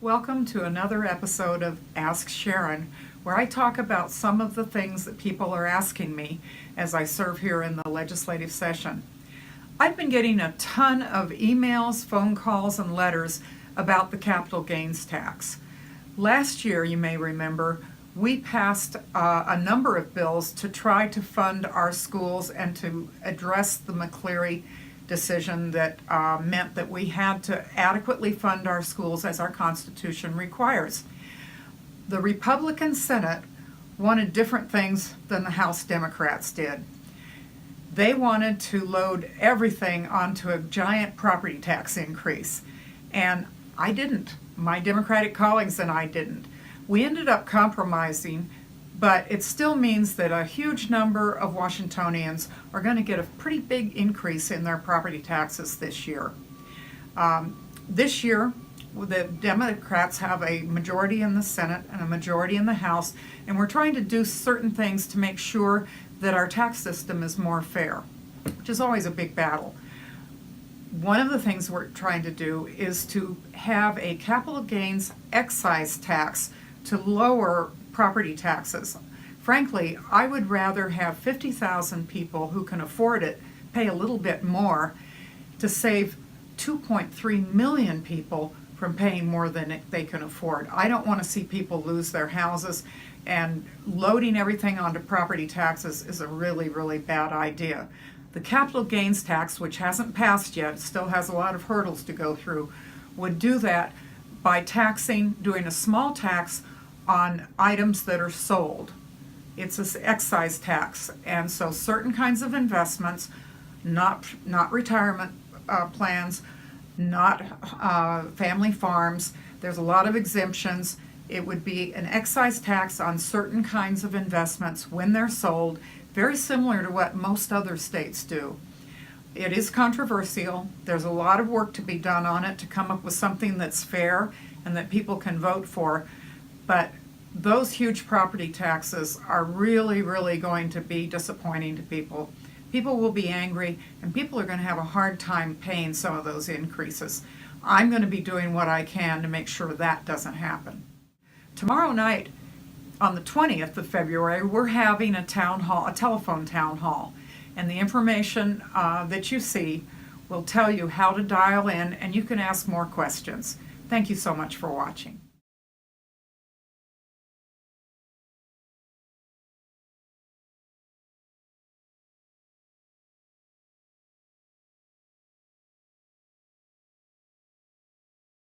Welcome to another episode of Ask Sharon, where I talk about some of the things that people are asking me as I serve here in the legislative session. I've been getting a ton of emails, phone calls, and letters about the capital gains tax. Last year, you may remember, we passed a number of bills to try to fund our schools and to address the McCleary decision that meant that we had to adequately fund our schools as our Constitution requires. The Republican Senate wanted different things than the House Democrats did. They wanted to load everything onto a giant property tax increase, and I didn't. My Democratic colleagues and I didn't. We ended up compromising, but it still means that a huge number of Washingtonians are going to get a pretty big increase in their property taxes this year. This year, the Democrats have a majority in the Senate and a majority in the House, and we're trying to do certain things to make sure that our tax system is more fair, which is always a big battle. One of the things we're trying to do is to have a capital gains excise tax to lower property taxes. Frankly, I would rather have 50,000 people who can afford it pay a little bit more to save 2.3 million people from paying more than they can afford. I don't want to see people lose their houses, and loading everything onto property taxes is a really, really bad idea. The capital gains tax, which hasn't passed yet, still has a lot of hurdles to go through, would do that by doing a small tax on items that are sold. It's an excise tax, and so certain kinds of investments, not retirement plans, not family farms, there's a lot of exemptions. It would be an excise tax on certain kinds of investments when they're sold, very similar to what most other states do. It is controversial. There's a lot of work to be done on it to come up with something that's fair and that people can vote for. But those huge property taxes are really, really going to be disappointing to people. People will be angry, and people are going to have a hard time paying some of those increases. I'm going to be doing what I can to make sure that doesn't happen. Tomorrow night, on the 20th of February, we're having a telephone town hall, and the information that you see will tell you how to dial in, and you can ask more questions. Thank you so much for watching.